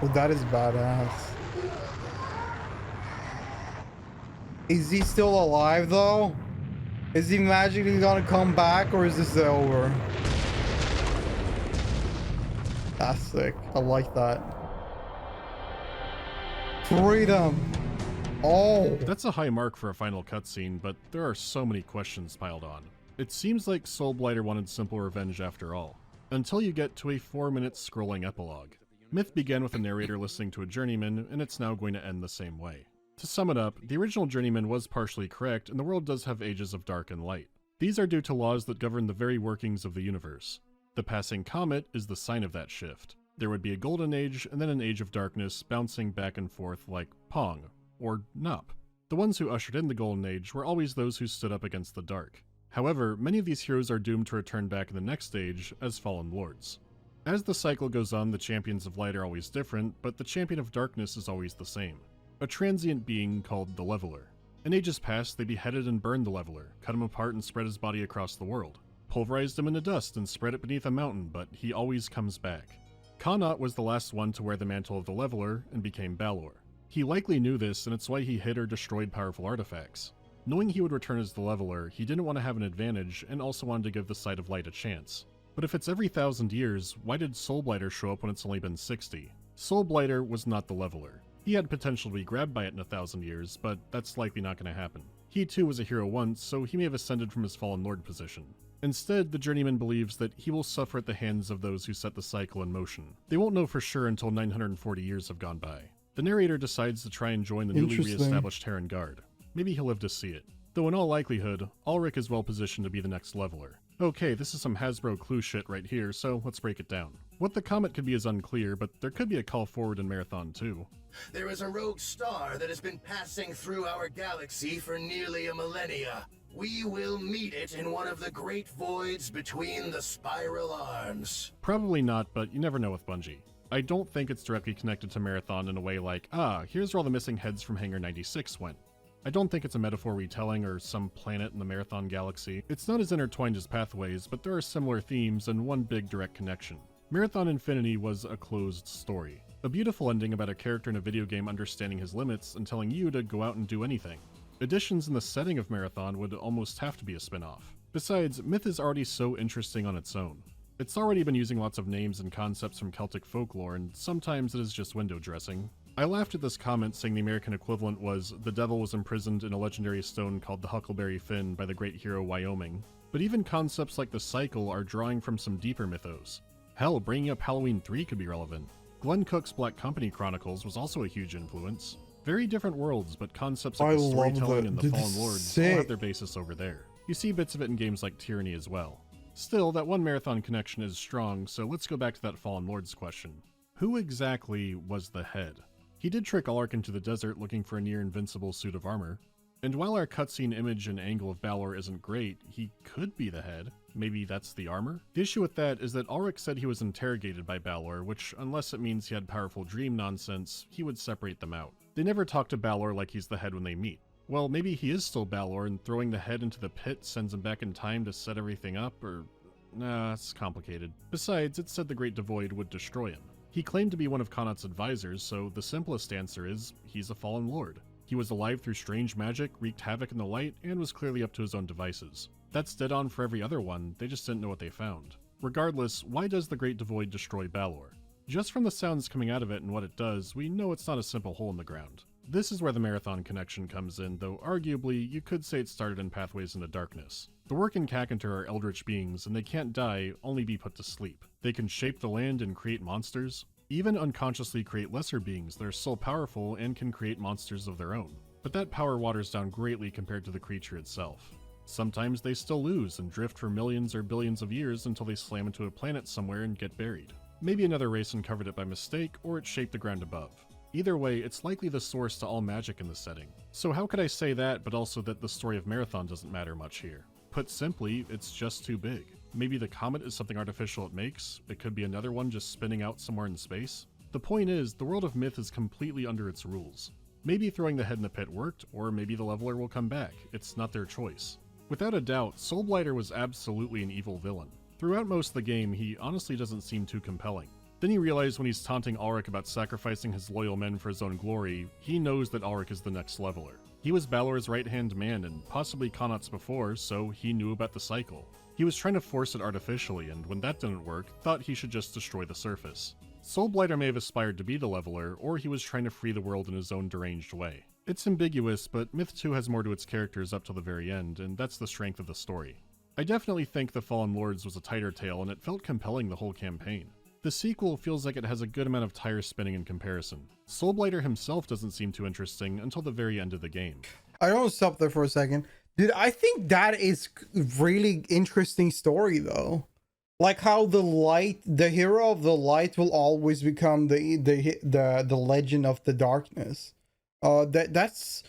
Well, that is badass. Is he still alive though? Is he magically gonna come back, or is this over? That's sick. I like that. Freedom. Oh. That's a high mark for a final cutscene, but there are so many questions piled on. It seems like Soulblighter wanted simple revenge after all, until you get to a 4-minute scrolling epilogue. Myth began with a narrator listening to a journeyman, and it's now going to end the same way. To sum it up, the original journeyman was partially correct, and the world does have ages of dark and light. These are due to laws that govern the very workings of the universe. The passing comet is the sign of that shift. There would be a golden age and then an age of darkness bouncing back and forth like Pong, or Nop. The ones who ushered in the golden age were always those who stood up against the dark. However, many of these heroes are doomed to return back in the next age as fallen lords. As the cycle goes on, the champions of light are always different, but the champion of darkness is always the same. A transient being called the Leveler. In ages past, they beheaded and burned the Leveler, cut him apart and spread his body across the world. Pulverized him into dust and spread it beneath a mountain, but he always comes back. Connaught was the last one to wear the mantle of the Leveler and became Balor. He likely knew this, and it's why he hid or destroyed powerful artifacts. Knowing he would return as the Leveler, he didn't want to have an advantage and also wanted to give the Sight of Light a chance. But if it's every 1,000 years, why did Soulblighter show up when it's only been 60? Soulblighter was not the Leveler. He had potential to be grabbed by it in 1,000 years, but that's likely not going to happen. He too was a hero once, so he may have ascended from his fallen lord position. Instead, the journeyman believes that he will suffer at the hands of those who set the cycle in motion. They won't know for sure until 940 years have gone by. The narrator decides to try and join the newly re-established Terran Guard. Maybe he'll live to see it. Though in all likelihood, Ulrich is well positioned to be the next Leveler. Okay, this is some Hasbro clue shit right here, so let's break it down. What the comet could be is unclear, but there could be a call forward in Marathon too. There is a rogue star that has been passing through our galaxy for nearly a millennia. We will meet it in one of the great voids between the spiral arms. Probably not, but you never know with Bungie. I don't think it's directly connected to Marathon in a way like, here's where all the missing heads from Hangar 96 went. I don't think it's a metaphor retelling or some planet in the Marathon galaxy. It's not as intertwined as Pathways, but there are similar themes and one big direct connection. Marathon Infinity was a closed story. A beautiful ending about a character in a video game understanding his limits and telling you to go out and do anything. Additions in the setting of Marathon would almost have to be a spin-off. Besides, Myth is already so interesting on its own. It's already been using lots of names and concepts from Celtic folklore, and sometimes it is just window dressing. I laughed at this comment saying the American equivalent was, the devil was imprisoned in a legendary stone called the Huckleberry Finn by the great hero Wyoming. But even concepts like the cycle are drawing from some deeper mythos. Hell, bringing up Halloween 3 could be relevant. Glenn Cook's Black Company Chronicles was also a huge influence. Very different worlds, but concepts like the storytelling and the Fallen Lords all have their basis over there. You see bits of it in games like Tyranny as well. Still, that one Marathon connection is strong, so let's go back to that Fallen Lords question. Who exactly was the head? He did trick Ulrich into the desert looking for a near-invincible suit of armor. And while our cutscene image and angle of Balor isn't great, he could be the head. Maybe that's the armor? The issue with that is that Ulrich said he was interrogated by Balor, which, unless it means he had powerful dream nonsense, he would separate them out. They never talk to Balor like he's the head when they meet. Well, maybe he is still Balor and throwing the head into the pit sends him back in time to set everything up, or... Nah, it's complicated. Besides, it said the Great Devoid would destroy him. He claimed to be one of Connaught's advisors, so the simplest answer is, he's a fallen lord. He was alive through strange magic, wreaked havoc in the light, and was clearly up to his own devices. That's dead on for every other one, they just didn't know what they found. Regardless, why does the Great Devoid destroy Balor? Just from the sounds coming out of it and what it does, we know it's not a simple hole in the ground. This is where the Marathon connection comes in, though arguably, you could say it started in Pathways into Darkness. The Work and Kakantar are eldritch beings, and they can't die, only be put to sleep. They can shape the land and create monsters, even unconsciously create lesser beings that are still powerful and can create monsters of their own. But that power waters down greatly compared to the creature itself. Sometimes they still lose and drift for millions or billions of years until they slam into a planet somewhere and get buried. Maybe another race uncovered it by mistake, or it shaped the ground above. Either way, it's likely the source to all magic in the setting. So how could I say that, but also that the story of Marathon doesn't matter much here? Put simply, it's just too big. Maybe the comet is something artificial it makes, it could be another one just spinning out somewhere in space. The point is, the world of myth is completely under its rules. Maybe throwing the head in the pit worked, or maybe the Leveler will come back. It's not their choice. Without a doubt, Soulblighter was absolutely an evil villain. Throughout most of the game, he honestly doesn't seem too compelling. Then you realize when he's taunting Ulrich about sacrificing his loyal men for his own glory, he knows that Ulrich is the next Leveler. He was Balor's right-hand man and possibly Connaught's before, so he knew about the cycle. He was trying to force it artificially, and when that didn't work, thought he should just destroy the surface. Soulblighter may have aspired to be the Leveler, or he was trying to free the world in his own deranged way. It's ambiguous, but Myth 2 has more to its characters up to the very end, and that's the strength of the story. I definitely think The Fallen Lords was a tighter tale, and it felt compelling the whole campaign. The sequel feels like it has a good amount of tire spinning in comparison. Soulblighter himself doesn't seem too interesting until the very end of the game. I want to stop there for a second. Dude, I think that is really interesting story though. Like how the light, the hero of the light will always become the legend of the darkness. That's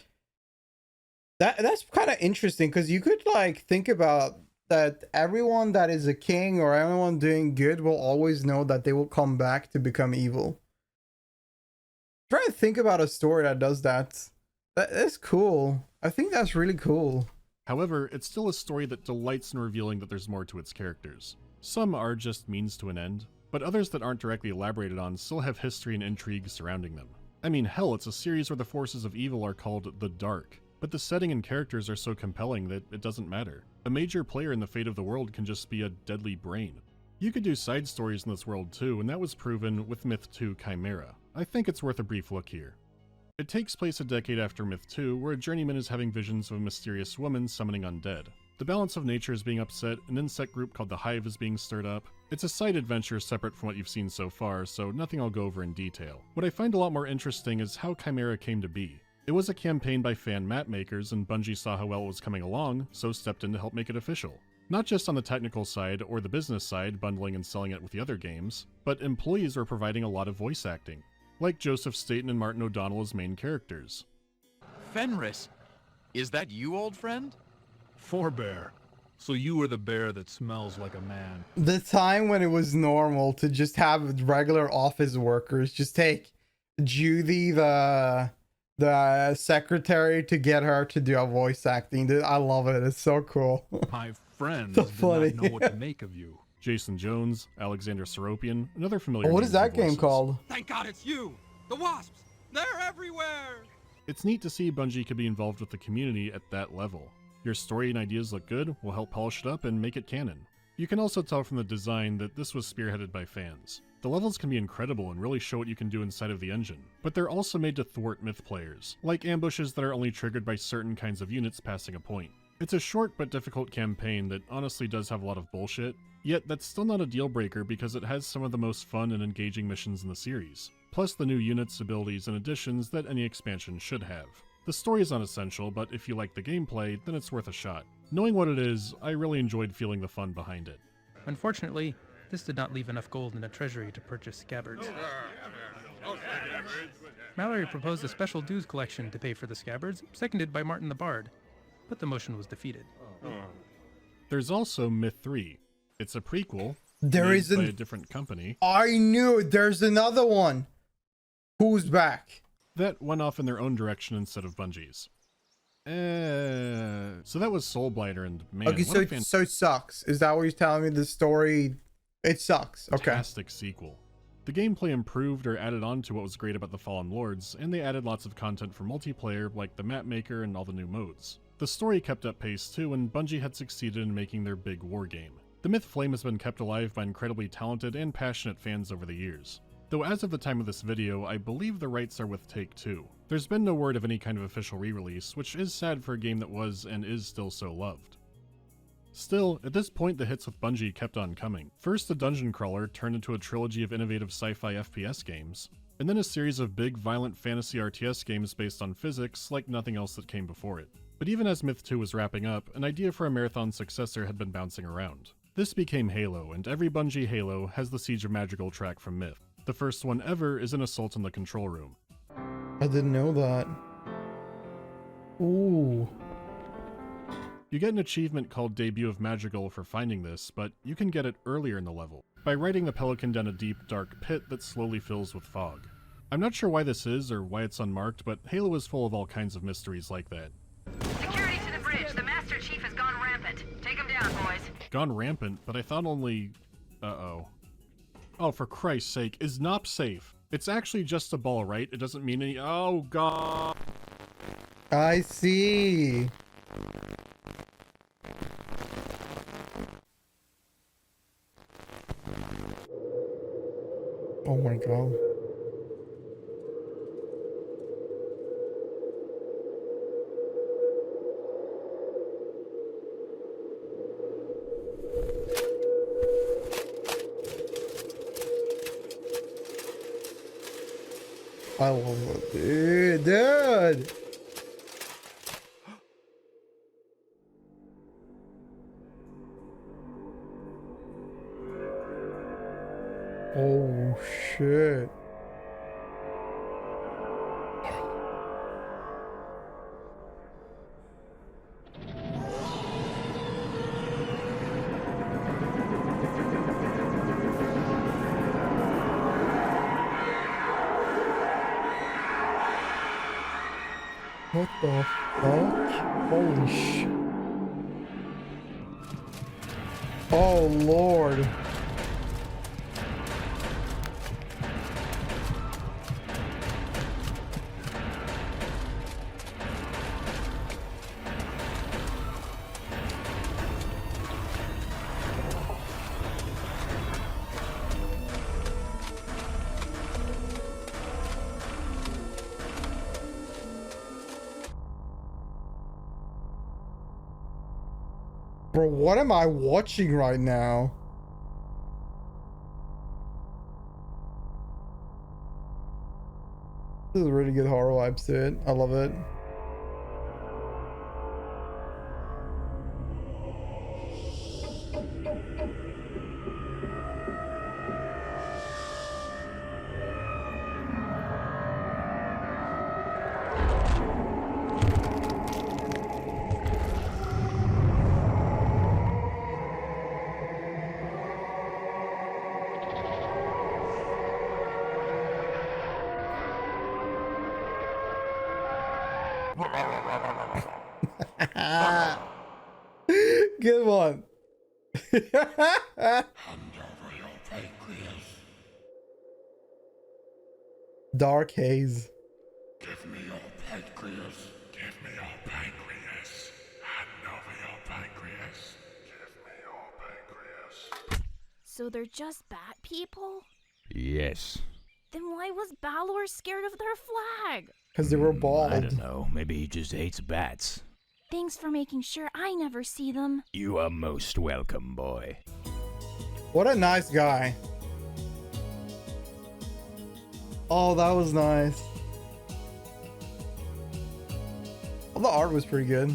kind of interesting, because you could like think about that everyone that is a king or everyone doing good will always know that they will come back to become evil. Try to think about a story that does that. That's cool. I think that's really cool. However, it's still a story that delights in revealing that there's more to its characters. Some are just means to an end, but others that aren't directly elaborated on still have history and intrigue surrounding them. I mean, hell, it's a series where the forces of evil are called the Dark, but the setting and characters are so compelling that it doesn't matter. A major player in the fate of the world can just be a deadly brain. You could do side stories in this world too, and that was proven with Myth 2 Chimera. I think it's worth a brief look here. It takes place a decade after Myth 2, where a journeyman is having visions of a mysterious woman summoning undead. The balance of nature is being upset, an insect group called the Hive is being stirred up. It's a side adventure separate from what you've seen so far, so nothing I'll go over in detail. What I find a lot more interesting is how Chimera came to be. It was a campaign by fan map makers, and Bungie saw how well it was coming along, so stepped in to help make it official. Not just on the technical side or the business side, bundling and selling it with the other games, but employees were providing a lot of voice acting, like Joseph Staten and Martin O'Donnell as main characters. Fenris, is that you, old friend? Forebear. So you were the bear that smells like a man. The time when it was normal to just have regular office workers just take Judy, the secretary, to get her to do a voice acting. Dude, I love it. It's so cool. My friends So did funny. not know what to make of you. Jason Jones, Alexander Seropian, another familiar Oh, what is names that and game voices. called? Thank God it's you! The wasps! They're everywhere! It's neat to see Bungie could be involved with the community at that level. Your story and ideas look good, we'll help polish it up and make it canon. You can also tell from the design that this was spearheaded by fans. The levels can be incredible and really show what you can do inside of the engine, but they're also made to thwart Myth players, like ambushes that are only triggered by certain kinds of units passing a point. It's a short but difficult campaign that honestly does have a lot of bullshit, yet that's still not a deal breaker because it has some of the most fun and engaging missions in the series, plus the new units, abilities, and additions that any expansion should have. The story is unessential, but if you like the gameplay, then it's worth a shot. Knowing what it is, I really enjoyed feeling the fun behind it. Unfortunately, this did not leave enough gold in the treasury to purchase scabbards. Mallory proposed a special dues collection to pay for the scabbards, seconded by Martin the Bard, but the motion was defeated. There's also Myth 3. It's a prequel, There made is by a different company. I knew it. There's another one. Who's back? That went off in their own direction instead of Bungie's. So that was Soulblighter, and man, Okay, what a so it sucks. Is that what you're telling me? The story, it sucks. Okay. fantastic sequel. The gameplay improved or added on to what was great about the Fallen Lords, and they added lots of content for multiplayer like the map maker and all the new modes. The story kept up pace too, and Bungie had succeeded in making their big war game. The myth flame has been kept alive by incredibly talented and passionate fans over the years. Though as of the time of this video, I believe the rights are with Take-Two. There's been no word of any kind of official re-release, which is sad for a game that was and is still so loved. Still, at this point the hits with Bungie kept on coming. First the Dungeon Crawler turned into a trilogy of innovative sci-fi FPS games, and then a series of big violent fantasy RTS games based on physics like nothing else that came before it. But even as Myth 2 was wrapping up, an idea for a marathon successor had been bouncing around. This became Halo, and every Bungie Halo has the Siege of Madrigal track from Myth. The first one ever is an assault on the control room. I didn't know that. Ooh. You get an achievement called Debut of Madrigal for finding this, but you can get it earlier in the level, by riding the Pelican down a deep, dark pit that slowly fills with fog. I'm not sure why this is or why it's unmarked, but Halo is full of all kinds of mysteries like that. Security to the bridge. The Master Chief has gone rampant. Take him down, boys. Gone rampant, but I thought only... Uh-oh. Oh, for Christ's sake, is Nop safe? It's actually just a ball, right? It doesn't mean any... Oh, God. I see. Oh my God. I love it, dude. Oh shit. What the fuck? Holy sh... Oh lord. Bro, what am I watching right now? This is a really good horror vibes to it. I love it. Good one. Dark haze. Give me your pancreas. Give me your pancreas. Hand over your pancreas. Give me your pancreas. So they're just bat people? Yes. Then why was Balor scared of their flag? Because they were bald. I don't know. Maybe he just hates bats. Thanks for making sure I never see them. You are most welcome, boy. What a nice guy. Oh, that was nice. Well, the art was pretty good.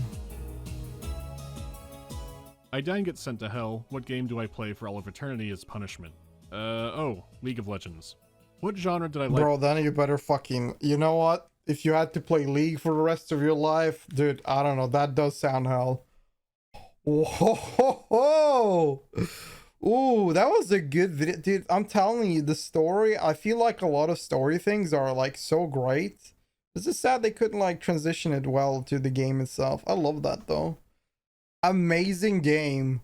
I die and get sent to hell. What game do I play for all of eternity as punishment? Oh, League of Legends. What genre did I like? Bro, then you better fucking... You know what? If you had to play League for the rest of your life, dude, I don't know. That does sound hell. Whoa! Ooh, that was a good video. Dude, I'm telling you, the story, I feel like a lot of story things are like so great. It's just sad they couldn't like transition it well to the game itself. I love that though. Amazing game.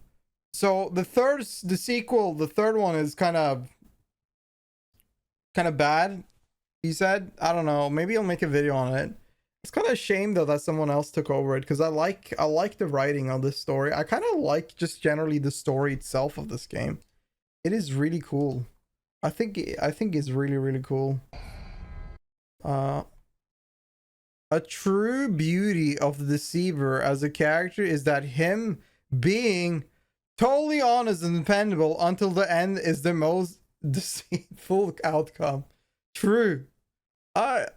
So the sequel, the third one is kind of bad. He said, I don't know, maybe I'll make a video on it. It's kind of a shame though that someone else took over it, because I like the writing of this story. I kind of like just generally the story itself of this game. It is really cool. I think it's really, really cool. A true beauty of the Deceiver as a character is that him being totally honest and dependable until the end is the most deceitful outcome. True. I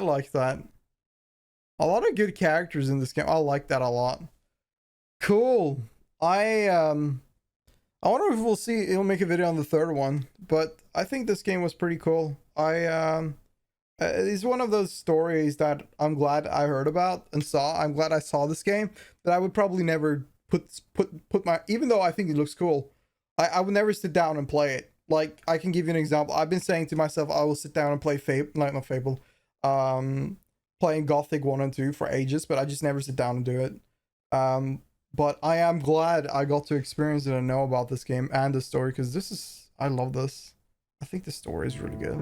like that. A lot of good characters in this game. I like that a lot. Cool. I wonder if we'll see. He'll make a video on the third one, but I think this game was pretty cool. It's one of those stories that I'm glad I heard about and saw. I'm glad I saw this game that I would probably never put my, even though I think it looks cool, I would never sit down and play it. Like, I can give you an example. I've been saying to myself, I will sit down and play playing Gothic 1 and 2 for ages, but I just never sit down and do it. But I am glad I got to experience it and know about this game and the story, because I love this. I think the story is really good.